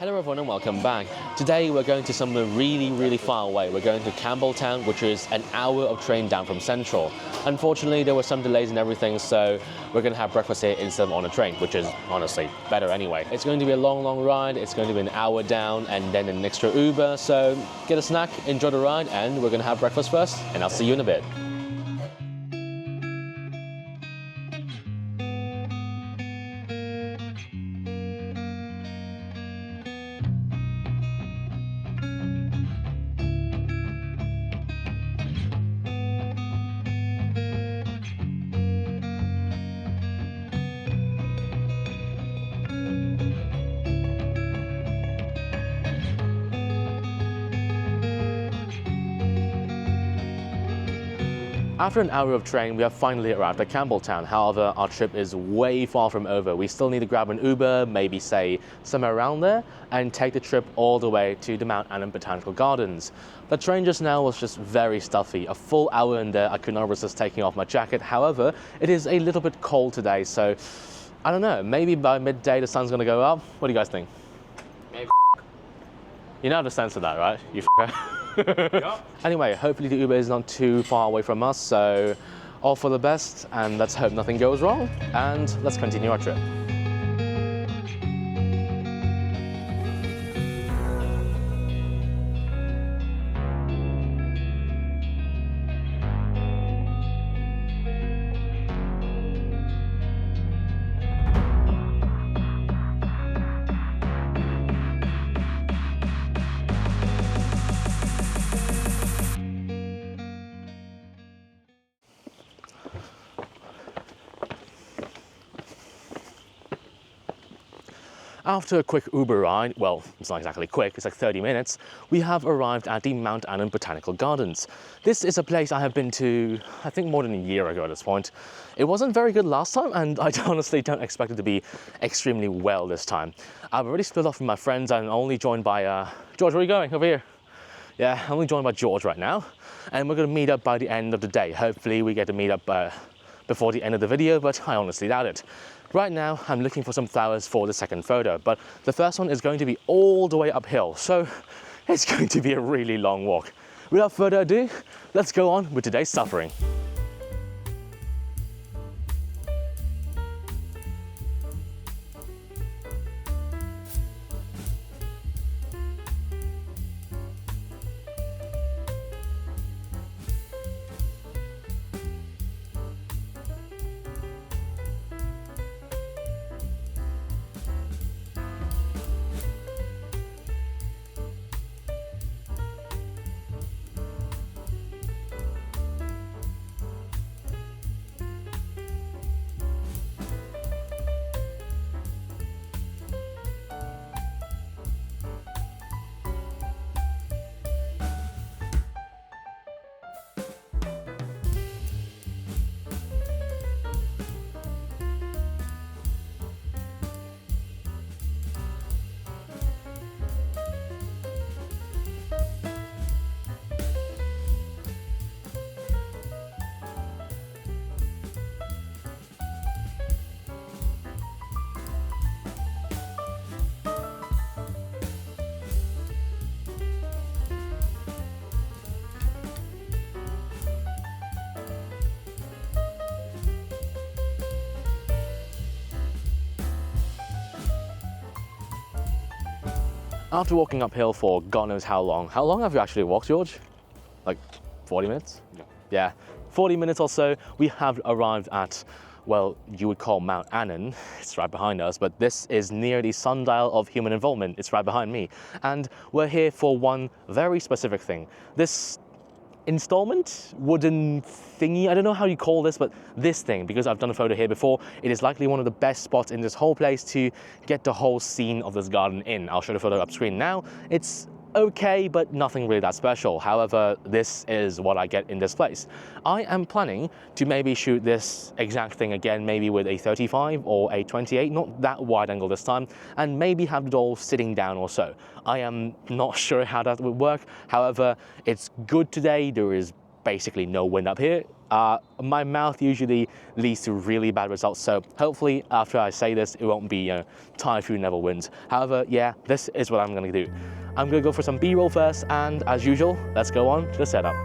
Hello everyone and welcome back. Today we're going to somewhere really far away. We're going to Campbelltown, which is an hour of train down from Central. Unfortunately, there were some delays and everything, so we're going to have breakfast here instead of on a train, which is honestly better anyway. It's going to be a long ride. It's going to be an hour down and then an extra Uber, so get a snack, enjoy the ride, and we're going to have breakfast first, and I'll see you in a bit. After an hour of train, we have finally arrived at Campbelltown. However, our trip is way far from over. We still need to grab an Uber, maybe say somewhere around there, and take the trip all the way to the Mount Annan Botanical Gardens. The train just now was just very stuffy. A full hour in there, I could not resist taking off my jacket. However, it is a little bit cold today, so I don't know, maybe by midday the sun's gonna go up. What do you guys think? Maybe. You know how to censor that, right? You f***er. Yep. Anyway, hopefully the Uber is not too far away from us, so all for the best, and let's hope nothing goes wrong, and let's continue our trip. After a quick Uber ride, well, it's not exactly quick, it's like 30 minutes, we have arrived at the Mount Annan Botanical Gardens. This is a place I have been to, I think, more than a year ago at this point. It wasn't very good last time, and I honestly don't expect it to be extremely well this time. I've already split off with my friends and only joined by, George, where are you going? Over here. Yeah, I'm only joined by George right now, and we're going to meet up by the end of the day. Hopefully we get to meet up before the end of the video, but I honestly doubt it. Right now, I'm looking for some flowers for the second photo, but the first one is going to be all the way uphill, so it's going to be a really long walk. Without further ado, let's go on with today's suffering. After walking uphill for God knows how long have you actually walked, George? Like 40 minutes? Yeah, 40 minutes or so, we have arrived at, well, you would call Mount Annan. It's right behind us, but this is near the sundial of human involvement. It's right behind me. And we're here for one very specific thing. This installment wooden thingy, I don't know how you call this, but this thing, because I've done a photo here before, it is likely one of the best spots in this whole place to get the whole scene of this garden in. I'll show the photo up screen now. It's okay, but nothing really that special. However, this is what I get in this place. I am planning to maybe shoot this exact thing again, maybe with a 35 or a 28, not that wide angle this time, and maybe have it all sitting down or so. I am not sure how that would work. However, it's good today. There is basically no wind up here. My mouth usually leads to really bad results, so hopefully after I say this, it won't be typhoon level winds. However, yeah, this is what I'm gonna do. I'm gonna go for some B-roll first, and as usual, let's go on to the setup.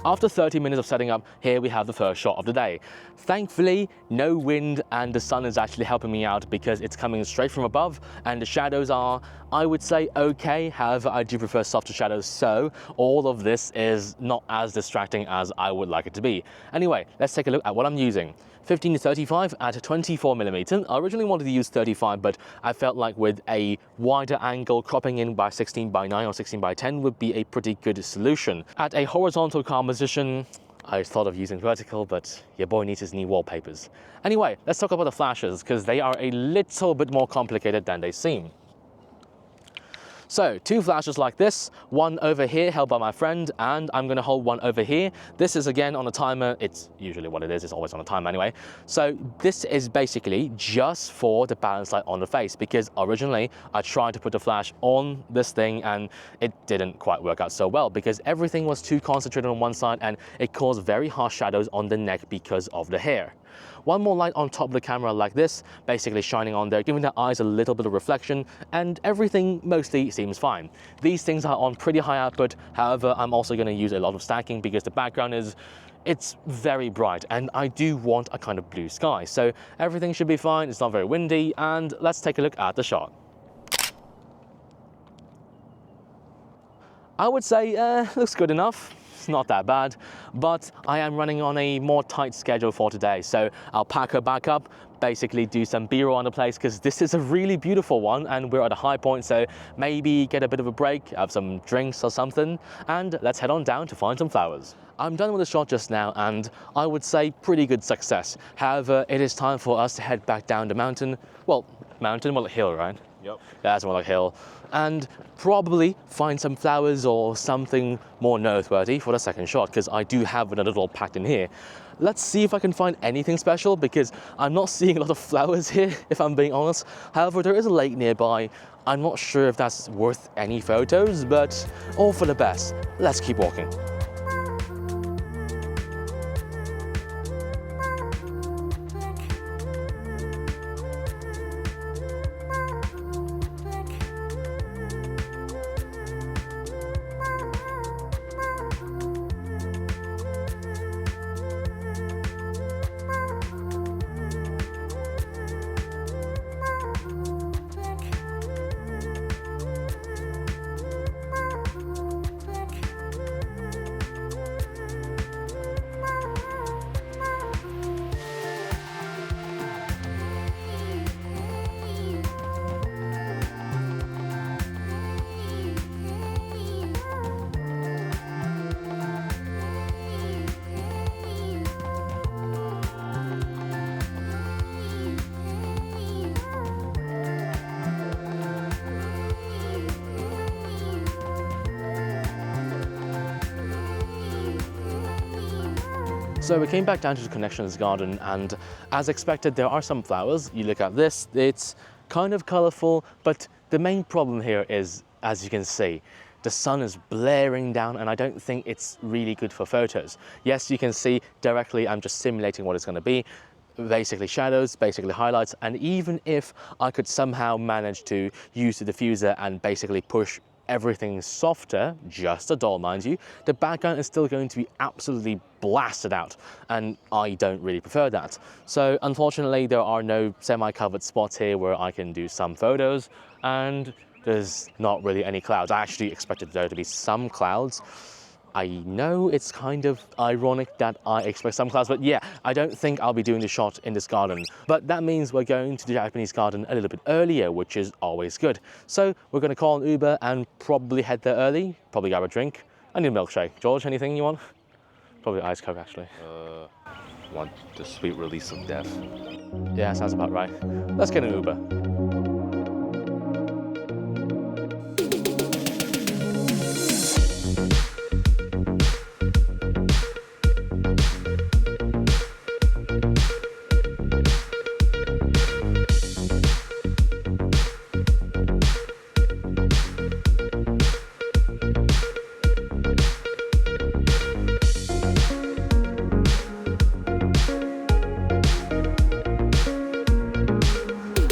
After 30 minutes of setting up, here we have the first shot of the day. Thankfully, no wind, and the sun is actually helping me out because it's coming straight from above and the shadows are, I would say, okay. However, I do prefer softer shadows, so all of this is not as distracting as I would like it to be. Anyway, let's take a look at what I'm using. 15-35 at 24mm. I originally wanted to use 35, but I felt like with a wider angle, cropping in by 16:9 or 16:10 would be a pretty good solution. At a horizontal composition, I thought of using vertical, but your boy needs his new wallpapers. Anyway, let's talk about the flashes, because they are a little bit more complicated than they seem. So, two flashes like this, one over here held by my friend, and I'm gonna hold one over here. This is again on a timer. It's usually what it is, it's always on a timer anyway. So this is basically just for the balance light on the face, because originally I tried to put the flash on this thing and it didn't quite work out so well because everything was too concentrated on one side and it caused very harsh shadows on the neck because of the hair. One more light on top of the camera like this, basically shining on there, giving the eyes a little bit of reflection, and everything mostly seems fine. These things are on pretty high output, however, I'm also going to use a lot of stacking because the background it's very bright and I do want a kind of blue sky. So everything should be fine, it's not very windy, and let's take a look at the shot. I would say looks good enough. Not that bad, but I am running on a more tight schedule for today, so I'll pack her back up, basically do some B-roll on the place because this is a really beautiful one and we're at a high point, so maybe get a bit of a break, have some drinks or something, and let's head on down to find some flowers. I'm done with the shot just now and I would say pretty good success. However, it is time for us to head back down the mountain. Well, hill, right? Yep. Yeah, that's more like hill. And probably find some flowers or something more noteworthy for the second shot, because I do have another little packed in here. Let's see if I can find anything special, because I'm not seeing a lot of flowers here, if I'm being honest. However, there is a lake nearby. I'm not sure if that's worth any photos, but all for the best. Let's keep walking. So we came back down to the Connections Garden, and as expected, there are some flowers. You look at this, it's kind of colorful, but the main problem here is, as you can see, the sun is blaring down and I don't think it's really good for photos. Yes, you can see directly, I'm just simulating what it's going to be. Basically shadows, basically highlights, and even if I could somehow manage to use the diffuser and basically push everything softer, just a doll mind you, the background is still going to be absolutely blasted out, and I don't really prefer that. So unfortunately there are no semi-covered spots here where I can do some photos, and there's not really any clouds. I actually expected there to be some clouds. I know it's kind of ironic that I expect some clouds, but yeah, I don't think I'll be doing the shot in this garden. But that means we're going to the Japanese garden a little bit earlier, which is always good. So we're going to call an Uber and probably head there early, probably grab a drink. I need a milkshake. George, anything you want? Probably iced Coke, actually. Want the sweet release of death. Yeah, sounds about right. Let's get an Uber.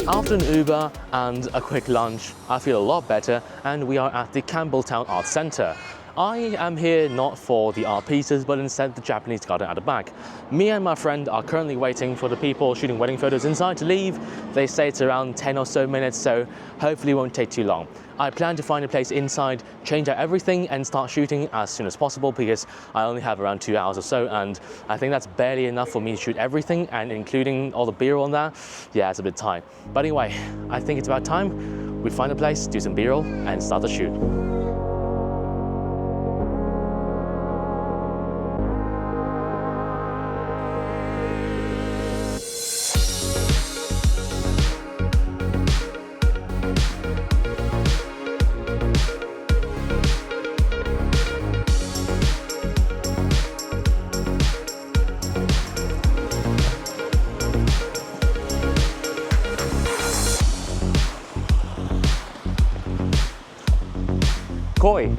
After an Uber and a quick lunch, I feel a lot better, and we are at the Campbelltown Art Centre. I am here not for the art pieces, but instead the Japanese garden at the back. Me and my friend are currently waiting for the people shooting wedding photos inside to leave. They say it's around 10 or so minutes, so hopefully it won't take too long. I plan to find a place inside, change out everything, and start shooting as soon as possible because I only have around 2 hours or so, and I think that's barely enough for me to shoot everything, and including all the B-roll on that, yeah, it's a bit tight. But anyway, I think it's about time we find a place, do some B-roll, and start the shoot. Koi.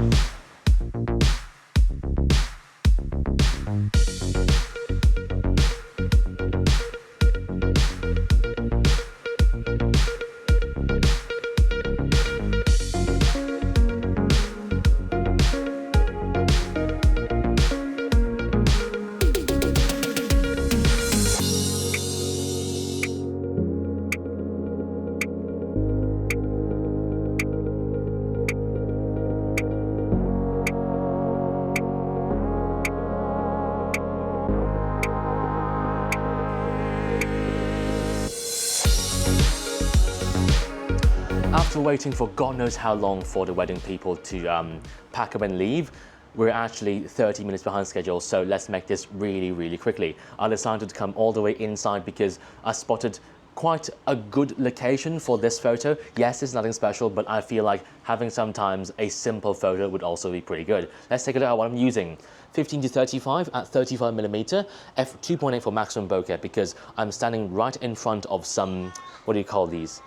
After waiting for God knows how long for the wedding people to pack up and leave, we're actually 30 minutes behind schedule, so let's make this really quickly. I decided to come all the way inside because I spotted quite a good location for this photo. Yes, it's nothing special, but I feel like having sometimes a simple photo would also be pretty good. Let's take a look at what I'm using. 15-35 at 35mm, f2.8 for maximum bokeh because I'm standing right in front of some, what do you call these?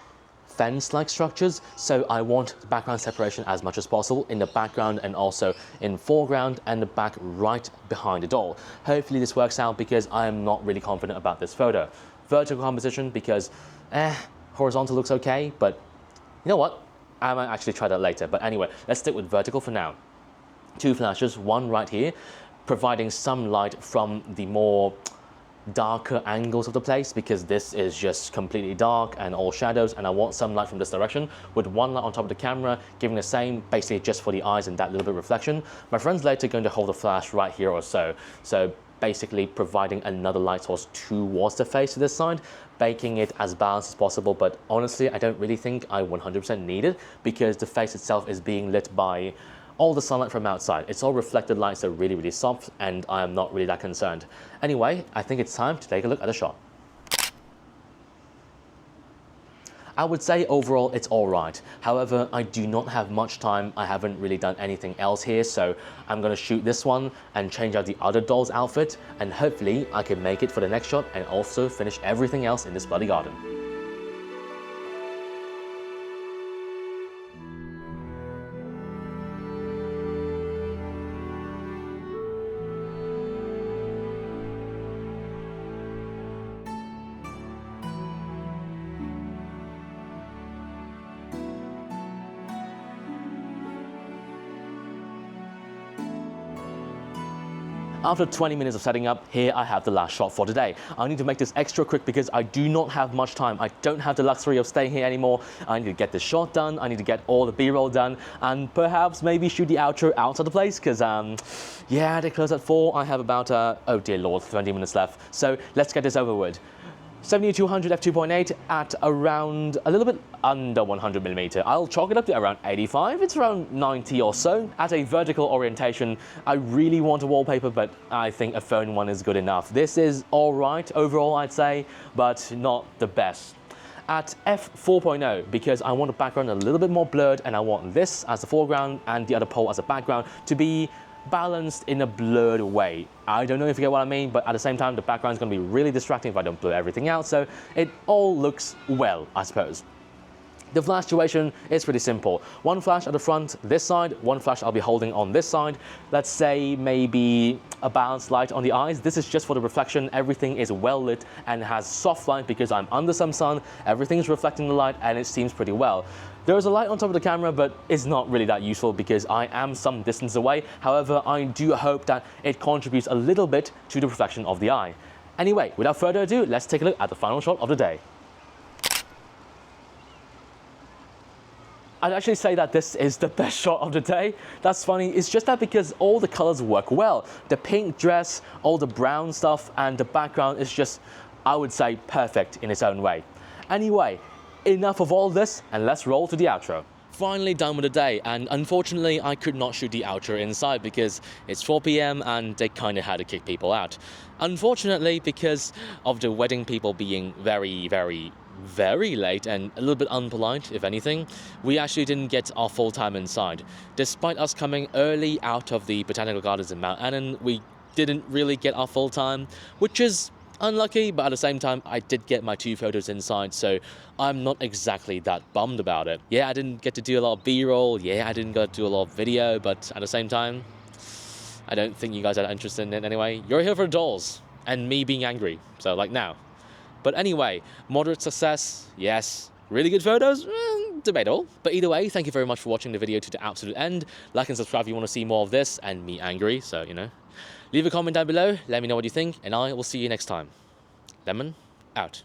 Fence-like structures, so I want the background separation as much as possible in the background and also in foreground and the back right behind the doll. Hopefully this works out because I am not really confident about this photo. Vertical composition because horizontal looks okay, but you know what? I might actually try that later. But anyway, let's stick with vertical for now. 2 flashes, one right here, providing some light from the more darker angles of the place because this is just completely dark and all shadows, and I want some light from this direction with one light on top of the camera giving the same basically just for the eyes and that little bit of reflection. My friend's later going to hold the flash right here or so basically providing another light source towards the face of this side, making it as balanced as possible. But honestly, I don't really think I 100% need it because the face itself is being lit by all the sunlight from outside. It's all reflected lights that are really soft, and I am not really that concerned. Anyway, I think it's time to take a look at the shot. I would say overall it's alright. However, I do not have much time. I haven't really done anything else here, so I'm gonna shoot this one and change out the other doll's outfit, and hopefully I can make it for the next shot and also finish everything else in this bloody garden. After 20 minutes of setting up, here I have the last shot for today. I need to make this extra quick because I do not have much time. I don't have the luxury of staying here anymore. I need to get this shot done, I need to get all the B-roll done, and perhaps maybe shoot the outro outside the place, because yeah, they close at 4. I have about, oh dear lord, 20 minutes left. So let's get this over with. 7200 f2.8 at around a little bit under 100mm. I'll chalk it up to around 85. It's around 90 or so. At a vertical orientation, I really want a wallpaper, but I think a phone one is good enough. This is all right overall, I'd say, but not the best. At f4.0, because I want the background a little bit more blurred, and I want this as the foreground and the other pole as a background to be balanced in a blurred way. I don't know if you get what I mean, but at the same time, the background is going to be really distracting if I don't blur everything out, so it all looks well, I suppose. The flash situation is pretty simple. One flash at the front this side, one flash I'll be holding on this side. Let's say maybe a balanced light on the eyes. This is just for the reflection. Everything is well lit and has soft light because I'm under some sun. Everything is reflecting the light and it seems pretty well. There is a light on top of the camera, but it's not really that useful because I am some distance away. However, I do hope that it contributes a little bit to the reflection of the eye. Anyway, without further ado, let's take a look at the final shot of the day. I'd actually say that this is the best shot of the day. That's funny, it's just that because all the colors work well. The pink dress, all the brown stuff, and the background is just, I would say, perfect in its own way. Anyway, enough of all this, and let's roll to the outro. Finally done with the day, and unfortunately I could not shoot the outro inside because it's 4 PM and they kind of had to kick people out. Unfortunately, because of the wedding people being very late and a little bit unpolite, if anything, we actually didn't get our full time inside. Despite us coming early out of the botanical gardens in Mount Annan, we didn't really get our full time, which is unlucky, but at the same time, I did get my 2 photos inside, so I'm not exactly that bummed about it. Yeah, I didn't get to do a lot of B-roll, yeah, I didn't get to do a lot of video, but at the same time, I don't think you guys are interested in it anyway. You're here for the dolls, and me being angry, so like now. But anyway, moderate success, yes. Really good photos? Debatable. But either way, thank you very much for watching the video to the absolute end. Like and subscribe if you want to see more of this and me angry, so, you know. Leave a comment down below, let me know what you think, and I will see you next time. Lemon, out.